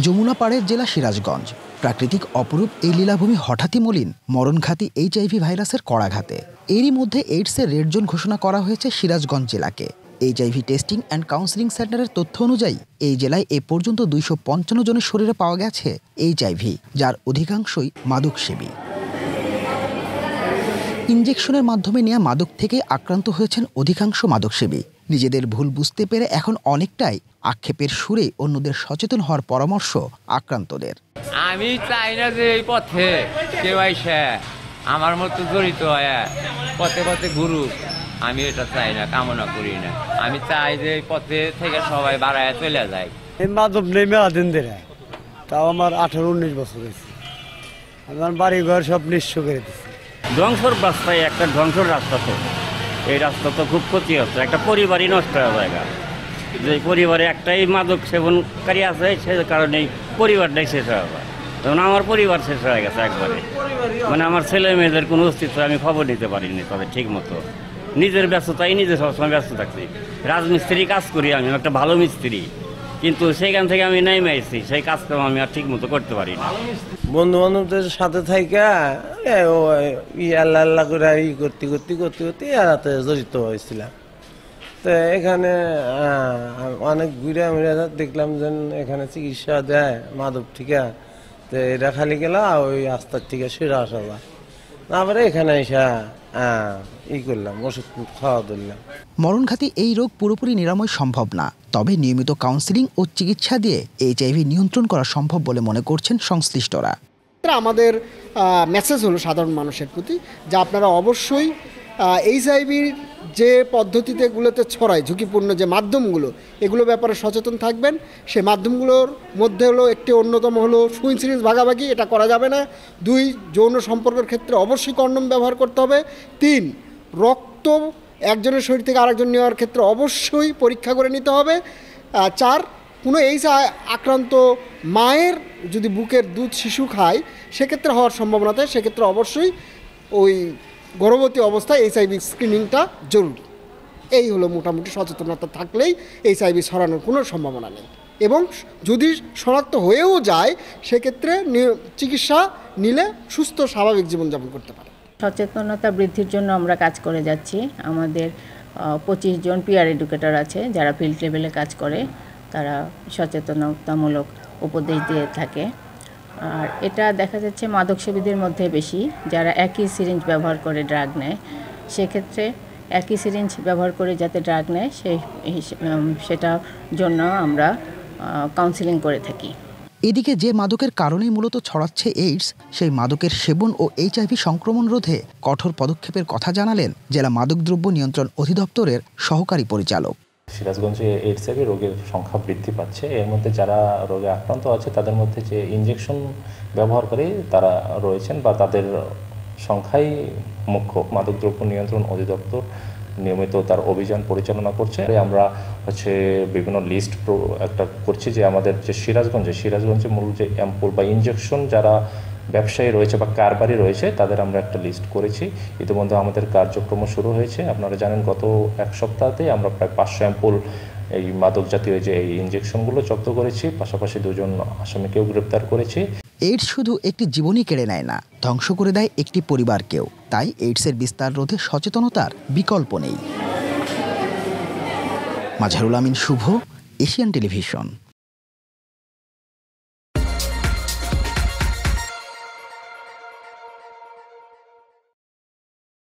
যমুনা পাড়ের জেলা সিরাজগঞ্জ। প্রাকৃতিক অপরূপ এই লীলাভূমি হঠাৎই মলিন মরণঘাতী এইচআইভি ভাইরাসের কড়াঘাতে। এরই মধ্যে এইডসের রেড জোন ঘোষণা করা হয়েছে সিরাজগঞ্জ জেলাকে। এইচআইভি টেস্টিং অ্যান্ড কাউন্সিলিং সেন্টারের তথ্য অনুযায়ী এই জেলায় এ পর্যন্ত 255 জনের শরীরে পাওয়া গেছে এইচআইভি, যার অধিকাংশই মাদকসেবী। ইনজেকশনের মাধ্যমে নেওয়া মাদক থেকে আক্রান্ত হয়েছেন অধিকাংশ মাদকসেবী। নিজেদের ভুল বুঝতে পেরে এখন অনেকটাই আক্ষেপের সুরে অন্যদের সচেতন হওয়ার পরামর্শ আক্রান্তদের। আমি চাই না যে এই পথে কেউ আইসা আমার মতো জড়িত হয় পথে পথে গুরু, আমি এটা চাই না, কামনা করি না। আমি চাই যে এই পথে থেকে সবাই বাড়ায় চলে যায়। এই মাদক নেমে আদিন দেয়, তাও আমার 18-19 বছর হয়েছে। আমার বাড়ি ঘর সব নিঃস্ব করে দিচ্ছে। ধ্বংসর রাস্তায় একটা ধ্বংসর রাস্তা, তো এই রাস্তা তো খুব ক্ষতি হচ্ছে। একটা পরিবারই নষ্ট হয়ে জায়গা, যে পরিবারে একটাই মাদক সেবনকারী আছে, সে কারণেই পরিবারটাই শেষ হয়ে যায়। তখন আমার পরিবার শেষ হয়ে গেছে একবারে। মানে আমার ছেলে মেয়েদের কোনো অস্তিত্ব আমি খবর নিতে পারিনি তবে ঠিক মতো। নিজের ব্যস্ততাই নিজে সবসময় ব্যস্ত থাকছি। রাজমিস্ত্রি কাজ করি, আমি একটা ভালো মিস্ত্রি, কিন্তু সেইখান থেকে আমি নেমে আসছি, সেই কাজকাম আমি আর ঠিক মতো করতে পারি না। বন্ধু বান্ধবদের সাথে থাইকা আল্লাহ আল্লাহ করে করতে এরাতে জড়িত হয়েছিলাম। তো এখানে অনেক ঘুরে দেখলাম যে এখানে চিকিৎসা দেয় মাদক ঠিকা। তো এটা খালি গেলা ওই রাস্তার থেকে সেরে আসা যায়, তারপরে এখানে এসা করলাম, ওষুধ খাওয়া ধরলাম। মরণঘাতী এই রোগ পুরোপুরি নিরাময় সম্ভব না, তবে নিয়মিত কাউন্সিলিং ও চিকিৎসা দিয়ে এইচআইভি নিয়ন্ত্রণ করা সম্ভব বলে মনে করছেন সংশ্লিষ্টরা। আমাদের মেসেজ হলো সাধারণ মানুষের প্রতি যে আপনারা অবশ্যই এইচআইভির যে পদ্ধতিতেগুলোতে ছড়ায় ঝুঁকিপূর্ণ যে মাধ্যমগুলো, এগুলো ব্যাপারে সচেতন থাকবেন। সেই মাধ্যমগুলোর মধ্যে হলো একটি অন্যতম হলো সুইং সিরিঞ্জ ভাগাভাগি, এটা করা যাবে না। 2, যৌন সম্পর্কের ক্ষেত্রে অবশ্যই কন্ডোম ব্যবহার করতে হবে। 3, রক্ত একজনের শরীর থেকে আরেকজন নেওয়ার ক্ষেত্রে অবশ্যই পরীক্ষা করে নিতে হবে। 4, কোনো এইচ আক্রান্ত মায়ের যদি বুকের দুধ শিশু খায় সেক্ষেত্রে হওয়ার সম্ভাবনা থাকে, সেক্ষেত্রে অবশ্যই ওই গর্ভবতী অবস্থায় এইচআইভি স্ক্রিনিংটা জরুরি। এই হলো মোটামুটি সচেতনতা থাকলেই এইচআইভি ছড়ানোর কোনো সম্ভাবনা নেই, এবং যদি শনাক্ত হয়েও যায় সেক্ষেত্রে চিকিৎসা নিলে সুস্থ স্বাভাবিক জীবনযাপন করতে পারে। সচেতনতা বৃদ্ধির জন্য আমরা কাজ করে যাচ্ছি। আমাদের 25 জন পিয়ার এডুকেটর আছে যারা ফিল্ড লেভেলে কাজ করে, তারা সচেতনতামূলক উপদেশ দিয়ে থাকে। আর এটা দেখা যাচ্ছে মাদকসেবীদের মধ্যে বেশি, যারা একই সিরিঞ্জ ব্যবহার করে ড্রাগ নেয়। সেক্ষেত্রে একই সিরিঞ্জ ব্যবহার করে যাতে ড্রাগ নেয় সেটার জন্য আমরা কাউন্সিলিং করে থাকি। এদিকে যে মাদকের কারণেই মূলত ছড়াচ্ছে এইডস, সেই মাদকের সেবন ও এইচআইভি সংক্রমণ রোধে কঠোর পদক্ষেপের কথা জানালেন জেলা মাদকদ্রব্য নিয়ন্ত্রণ অধিদপ্তরের সহকারী পরিচালক। সিরাজগঞ্জে এইডসআইভি রোগের সংখ্যা বৃদ্ধি পাচ্ছে। এর মধ্যে যারা রোগে আক্রান্ত আছে তাদের মধ্যে যে ইনজেকশন ব্যবহার করে তারা রয়েছেন বা তাদের সংখ্যাই মুখ্য। মাদকদ্রব্য নিয়ন্ত্রণ অধিদপ্তর নিয়মিত তার অভিযান পরিচালনা করছে। আমরা বিভিন্ন লিস্ট একটা করছি যে আমাদের যে সিরাজগঞ্জে মূল যে অ্যাম্পুল বা ইনজেকশন যারা ব্যবসায়ী রয়েছে বা কারবারি রয়েছে তাদের আমরা একটা লিস্ট করেছি। ইতিমধ্যে আমাদের কার্যক্রম শুরু হয়েছে। আপনারা জানেন গত এক সপ্তাহতে আমরা প্রায় 500 অ্যাম্পুল এই মাদক জাতীয় যে এই ইনজেকশনগুলো জব্দ করেছি, পাশাপাশি 2 জন আসামিকেও গ্রেপ্তার করেছি। এইডস শুধু একটি জীবনই কেড়ে নেয় না, ধ্বংস করে দেয় একটি পরিবারকেও। তাই এইডসের বিস্তার রোধে সচেতনতার বিকল্প নেই। মাজহারুল আমিন শুভ, এশিয়ান টেলিভিশন।